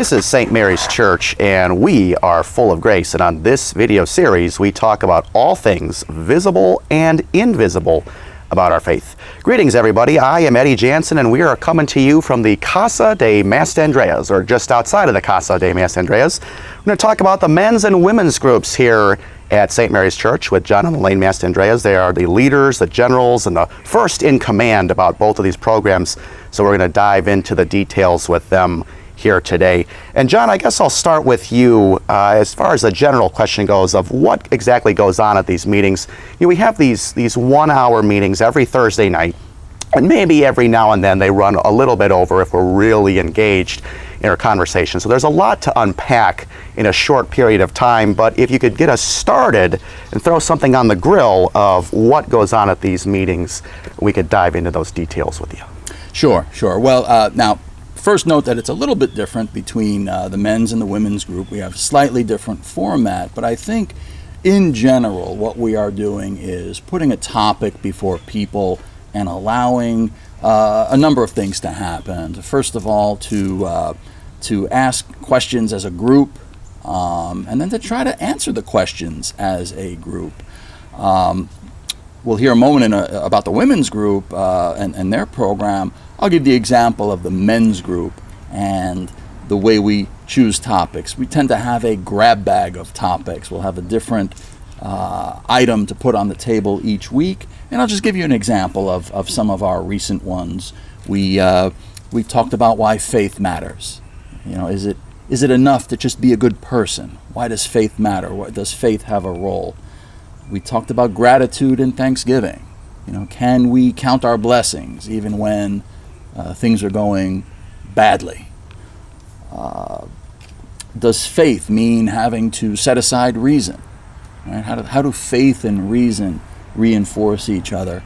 This is St. Mary's Church, and we are full of grace. And on this video series, we talk about all things visible and invisible about our faith. Greetings, everybody. I am Eddie Jansen, and we are coming to you from the Casa de Mastandreas, or just outside of the Casa de Mastandreas. We're going to talk about the men's and women's groups here at St. Mary's Church with John and Elaine Mastandreas. They are the leaders, the generals, and the first in command about both of these programs. So we're going to dive into the details with them here today. And John, I guess I'll start with you as far as the general question goes of what exactly goes on at these meetings. You know, we have these 1 hour meetings every Thursday night, and maybe every now and then they run a little bit over if we're really engaged in our conversation. So there's a lot to unpack in a short period of time, but if you could get us started and throw something on the grill of what goes on at these meetings, we could dive into those details with you. Sure. Well, now, first note that it's a little bit different between the men's and the women's group. We have a slightly different format, but I think in general what we are doing is putting a topic before people and allowing a number of things to happen. First of all, to ask questions as a group, and then to try to answer the questions as a group. We'll hear a moment about the women's group and their program. I'll give the example of the men's group and the way we choose topics. We tend to have a grab bag of topics. We'll have a different item to put on the table each week, and I'll just give you an example of some of our recent ones. We talked about why faith matters. You know, is it enough to just be a good person? Why does faith matter? Why does faith have a role? We talked about gratitude and thanksgiving. You know, can we count our blessings even when things are going badly? Does faith mean having to set aside reason? Right? How do faith and reason reinforce each other?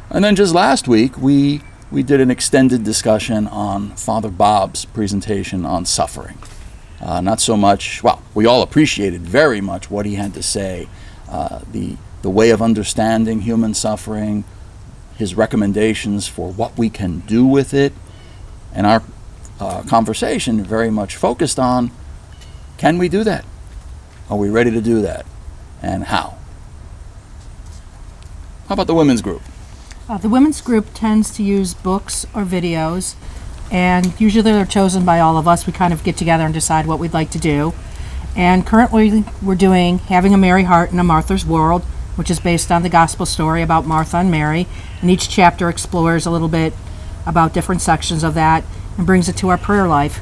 And then just last week, we did an extended discussion on Father Bob's presentation on suffering. Not so much, well, we all appreciated very much what he had to say, the way of understanding human suffering, his recommendations for what we can do with it, and our conversation very much focused on, can we do that? Are we ready to do that? And how? How about the women's group? The women's group tends to use books or videos, and usually they're chosen by all of us. We kind of get together and decide what we'd like to do. And currently we're doing Having a Mary Heart in a Martha's World, which is based on the gospel story about Martha and Mary. And each chapter explores a little bit about different sections of that and brings it to our prayer life.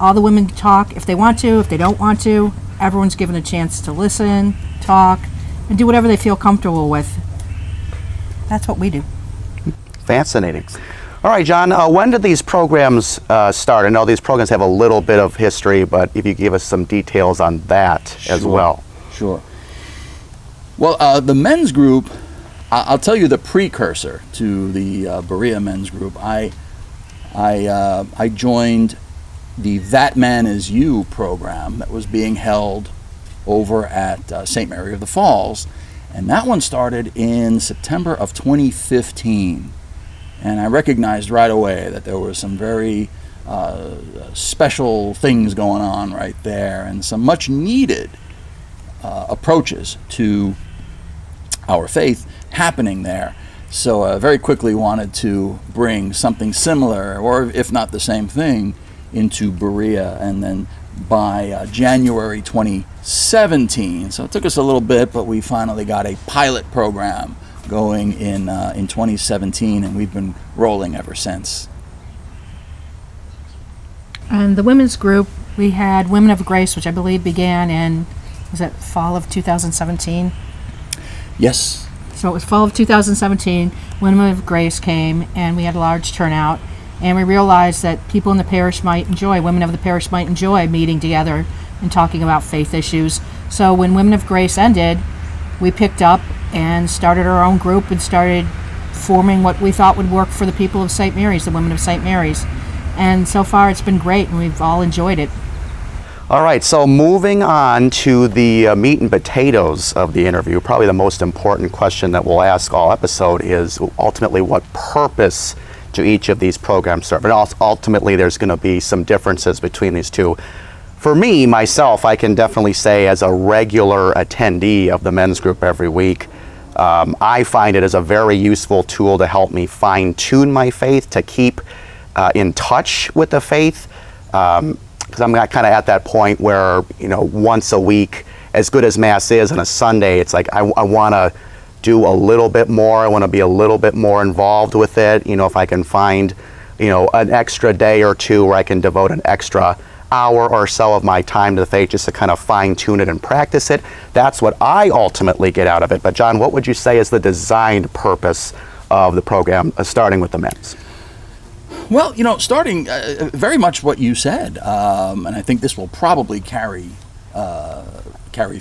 All the women talk if they want to, if they don't want to. Everyone's given a chance to listen, talk, and do whatever they feel comfortable with. That's what we do. Fascinating. All right, John, when did these programs start? I know these programs have a little bit of history, but if you give us some details on that as well. Sure. Well, the men's group, I'll tell you the precursor to the Berea men's group. I joined the That Man Is You program that was being held over at St. Mary of the Falls, and that one started in September of 2015. And I recognized right away that there were some very special things going on right there, and some much needed approaches to our faith happening there. So I very quickly wanted to bring something similar, or if not the same thing, into Berea. And then by January 2017, so it took us a little bit, but we finally got a pilot program going in 2017, and we've been rolling ever since. And the women's group, we had Women of Grace, which I believe began in, was it fall of 2017? Yes. So it was fall of 2017, Women of Grace came, and we had a large turnout, and we realized that people in the parish might enjoy, women of the parish might enjoy meeting together and talking about faith issues. So when Women of Grace ended, we picked up and started our own group and started forming what we thought would work for the people of St. Mary's, the women of St. Mary's. And so far it's been great, and we've all enjoyed it. All right, so moving on to the meat and potatoes of the interview, probably the most important question that we'll ask all episode is ultimately what purpose to each of these programs serve. And ultimately, there's going to be some differences between these two. For me, myself, I can definitely say as a regular attendee of the men's group every week, I find it as a very useful tool to help me fine-tune my faith, to keep in touch with the faith, because I'm kind of at that point where, once a week, as good as Mass is on a Sunday, it's like I want to do a little bit more. I want to be a little bit more involved with it. If I can find, an extra day or two where I can devote an extra hour or so of my time to the faith just to kind of fine-tune it and practice it, that's what I ultimately get out of it. But John, what would you say is the designed purpose of the program, starting with the men's? Well, starting very much what you said, and I think this will probably carry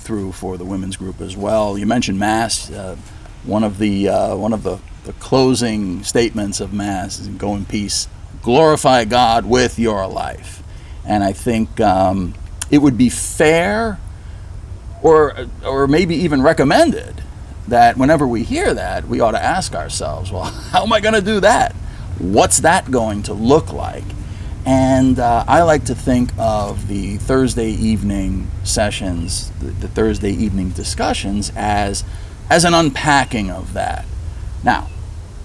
through for the women's group as well. You mentioned Mass. One of the closing statements of Mass is, "Go in peace, glorify God with your life." And I think it would be fair, or maybe even recommended, that whenever we hear that, we ought to ask ourselves, well, how am I going to do that? What's that going to look like? And I like to think of the Thursday evening sessions, the Thursday evening discussions, as an unpacking of that. Now,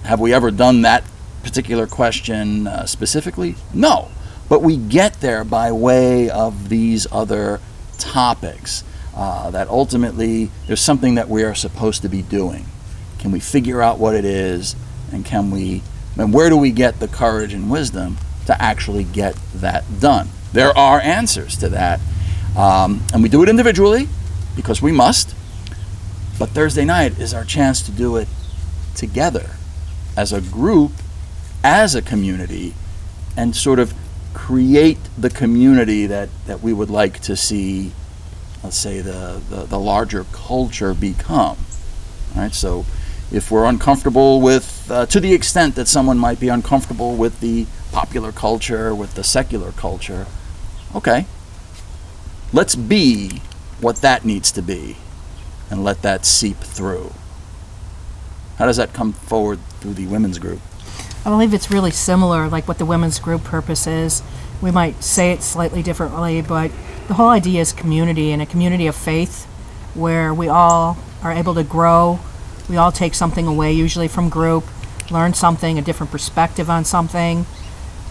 have we ever done that particular question specifically? No. But we get there by way of these other topics, that ultimately there's something that we are supposed to be doing. Can we figure out what it is, and where do we get the courage and wisdom to actually get that done? There are answers to that, and we do it individually because we must, but Thursday night is our chance to do it together as a group, as a community, and sort of create the community that we would like to see, let's say, the larger culture become. All right, so if we're uncomfortable with, to the extent that someone might be uncomfortable with the popular culture, with the secular culture, okay, let's be what that needs to be and let that seep through. How does that come forward through the women's group? I believe it's really similar, like what the women's group purpose is. We might say it slightly differently, but the whole idea is community, and a community of faith where we all are able to grow. We all take something away, usually from group, learn something, a different perspective on something.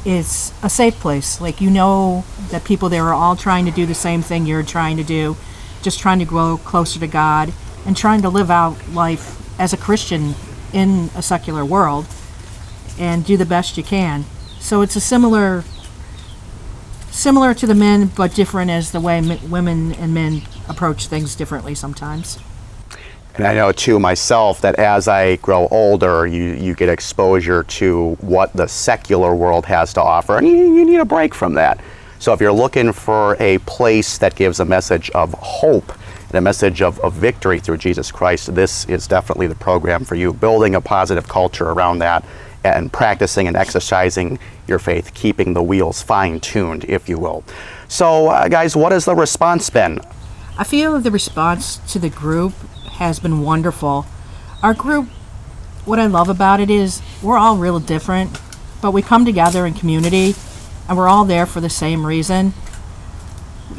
It's a safe place. Like, that people there are all trying to do the same thing you're trying to do, just trying to grow closer to God and trying to live out life as a Christian in a secular world and do the best you can. So it's a similar to the men, but different as the way women and men approach things differently sometimes. And I know too myself that as I grow older, you get exposure to what the secular world has to offer, and you need a break from that. So if you're looking for a place that gives a message of hope and a message of victory through Jesus Christ, this is definitely the program for you. Building a positive culture around that and practicing and exercising your faith, keeping the wheels fine-tuned, if you will. So, guys, what has the response been? I feel the response to the group has been wonderful. Our group, what I love about it is we're all real different, but we come together in community, and we're all there for the same reason.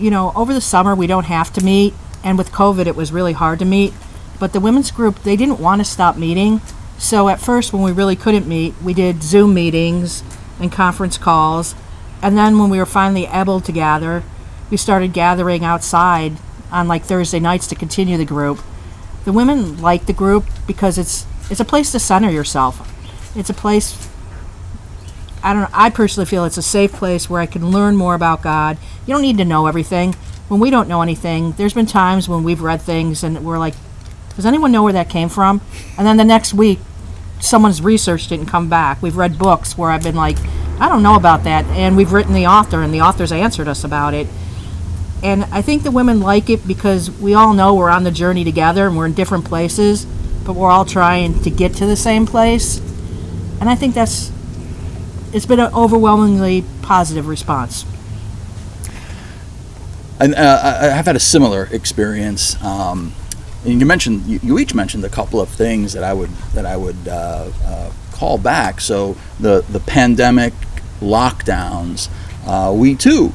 Over the summer, we don't have to meet, and with COVID, it was really hard to meet, but the women's group, they didn't want to stop meeting. So at first, when we really couldn't meet, we did Zoom meetings and conference calls. And then when we were finally able to gather, we started gathering outside on Thursday nights to continue the group. The women like the group because it's a place to center yourself. It's a place, I personally feel it's a safe place where I can learn more about God. You don't need to know everything. When we don't know anything, there's been times when we've read things and we're like, does anyone know where that came from? And then the next week, someone's researched it and come back. We've read books where I've been like, I don't know about that, and we've written the author, and the author's answered us about it. And I think the women like it because we all know we're on the journey together, and we're in different places, but we're all trying to get to the same place. And I think it's been an overwhelmingly positive response. And I've had a similar experience. And you each mentioned a couple of things that I would recall back, so the pandemic lockdowns, we too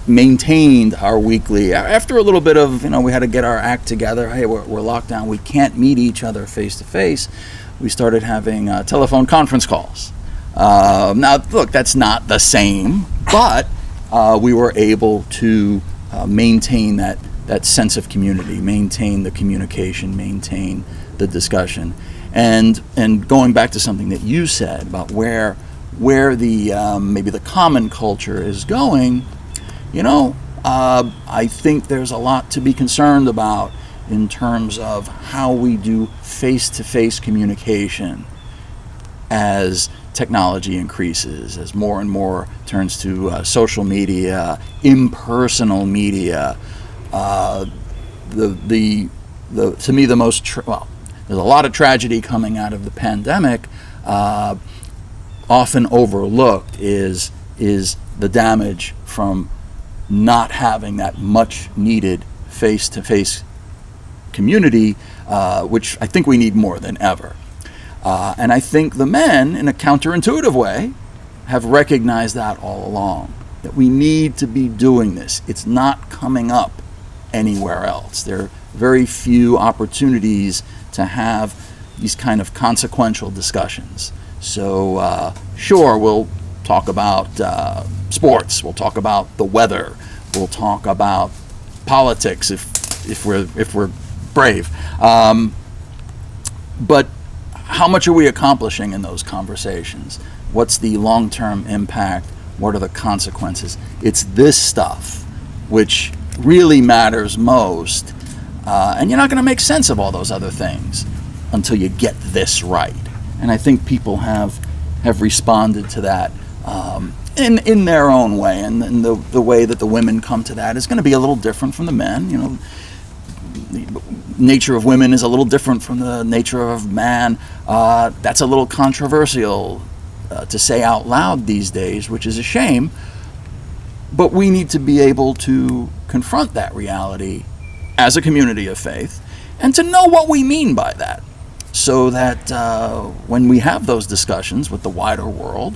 maintained our weekly, after a little bit of, we had to get our act together. Hey, we're locked down, we can't meet each other face to face. We started having telephone conference calls. Now, look, that's not the same, but we were able to maintain that sense of community, maintain the communication, maintain the discussion. And going back to something that you said about where the maybe the common culture is going, I think there's a lot to be concerned about in terms of how we do face-to-face communication as technology increases, as more and more turns to social media, impersonal media. To me, the most there's a lot of tragedy coming out of the pandemic. Often overlooked is the damage from not having that much needed face-to-face community, which I think we need more than ever. And I think the men, in a counterintuitive way, have recognized that all along, that we need to be doing this. It's not coming up anywhere else. There are very few opportunities to have these kind of consequential discussions. So sure, we'll talk about sports, we'll talk about the weather, we'll talk about politics if we're brave. But how much are we accomplishing in those conversations? What's the long-term impact? What are the consequences? It's this stuff which really matters most. And you're not going to make sense of all those other things until you get this right. And I think people have responded to that in their own way. And the way that the women come to that is going to be a little different from the men. The nature of women is a little different from the nature of man. That's a little controversial to say out loud these days, which is a shame. But we need to be able to confront that reality as a community of faith and to know what we mean by that, so that when we have those discussions with the wider world,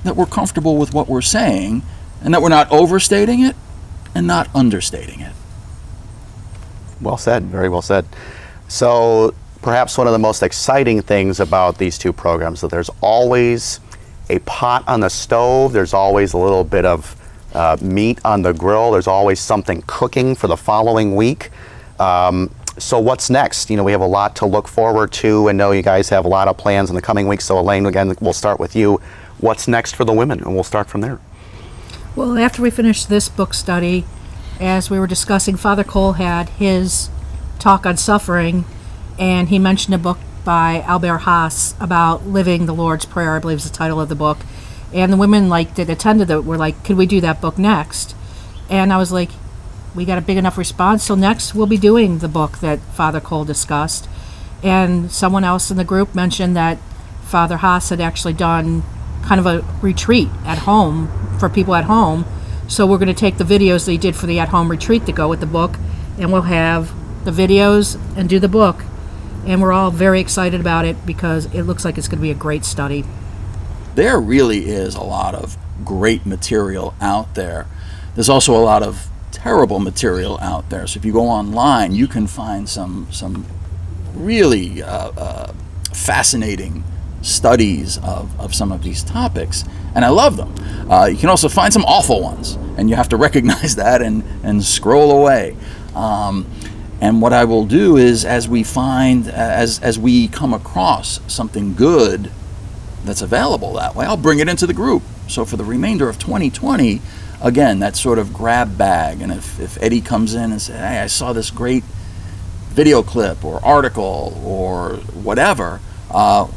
that we're comfortable with what we're saying and that we're not overstating it and not understating it. Well said, very well said. So perhaps one of the most exciting things about these two programs is that there's always a pot on the stove, there's always a little bit of meat on the grill, there's always something cooking for the following week. So what's next? We have a lot to look forward to, and know you guys have a lot of plans in the coming weeks. So Elaine, again, we'll start with you. What's next for the women? And we'll start from there. Well, after we finished this book study, as we were discussing, Father Cole had his talk on suffering, and he mentioned a book by Albert Haas about living the Lord's Prayer, I believe is the title of the book. And the women that attended that were like, could we do that book next? And I was like, we got a big enough response, so next we'll be doing the book that Father Cole discussed. And someone else in the group mentioned that Father Haas had actually done kind of a retreat at home for people at home. So we're going to take the videos that he did for the at-home retreat to go with the book, and we'll have the videos and do the book. And we're all very excited about it because it looks like it's going to be a great study. There really is a lot of great material out there. There's also a lot of terrible material out there. So if you go online, you can find some really fascinating studies of some of these topics, and I love them. You can also find some awful ones, and you have to recognize that and scroll away. And what I will do is, as we come across something good that's available that way, I'll bring it into the group. So for the remainder of 2020, again, that sort of grab bag. And if Eddie comes in and says, hey, I saw this great video clip or article or whatever, well,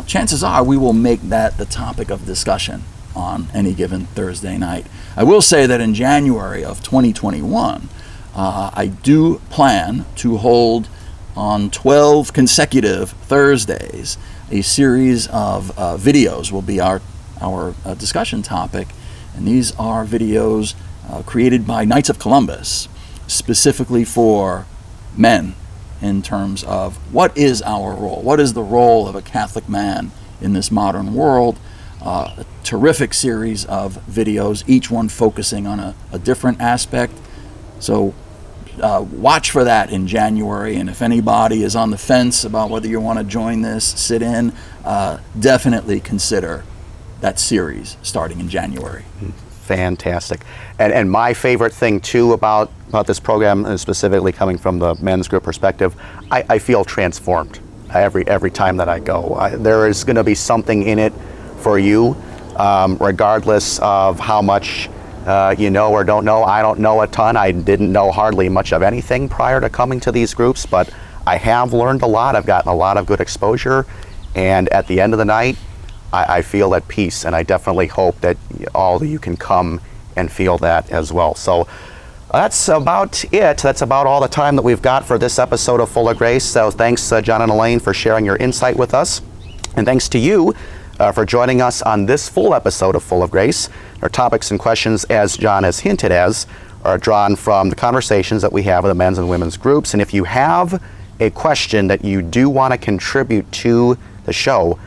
chances are we will make that the topic of discussion on any given Thursday night. I will say that in January of 2021, I do plan to hold on 12 consecutive Thursdays a series of videos will be our discussion topic, and these are videos created by Knights of Columbus specifically for men in terms of what is our role? What is the role of a Catholic man in this modern world? A terrific series of videos, each one focusing on a different aspect. So watch for that in January, and if anybody is on the fence about whether you want to join this, sit in, definitely consider that series starting in January. Fantastic. And my favorite thing too about this program, and specifically coming from the men's group perspective, I feel transformed every time that I go. There is going to be something in it for you, regardless of how much you know or don't know. I don't know a ton. I didn't know hardly much of anything prior to coming to these groups, but I have learned a lot. I've gotten a lot of good exposure, and at the end of the night, I feel at peace, and I definitely hope that all of you can come and feel that as well. So that's about it. That's about all the time that we've got for this episode of Full of Grace. So thanks, John and Elaine, for sharing your insight with us. And thanks to you for joining us on this full episode of Full of Grace. Our topics and questions, as John has hinted as, are drawn from the conversations that we have with the men's and women's groups. And if you have a question that you do want to contribute to the show,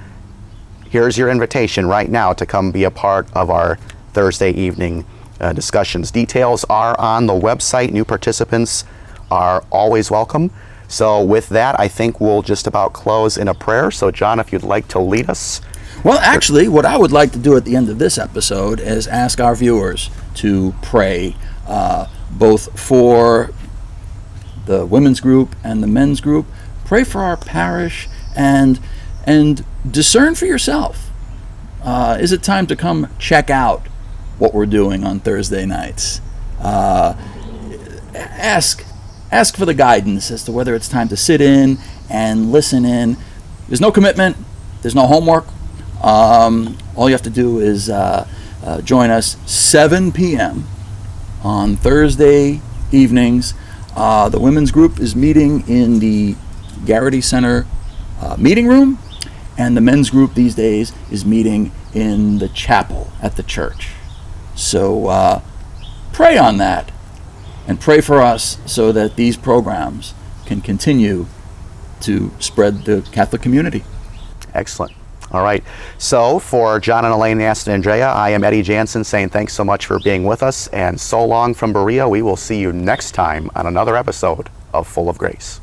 here's your invitation right now to come be a part of our Thursday evening discussions. Details are on the website. New participants are always welcome. So with that, I think we'll just about close in a prayer. So John, if you'd like to lead us. Well, actually, what I would like to do at the end of this episode is ask our viewers to pray both for the women's group and the men's group. Pray for our parish and discern for yourself. Is it time to come check out what we're doing on Thursday nights? Ask for the guidance as to whether it's time to sit in and listen in. There's no commitment. There's no homework. All you have to do is join us 7 p.m. on Thursday evenings. The women's group is meeting in the Garrity Center meeting room, and the men's group these days is meeting in the chapel at the church. So pray on that, and pray for us so that these programs can continue to spread the Catholic community. Excellent. All right. So for John and Elaine, Aston and Andrea, I am Eddie Jansen saying thanks so much for being with us, and so long from Berea. We will see you next time on another episode of Full of Grace.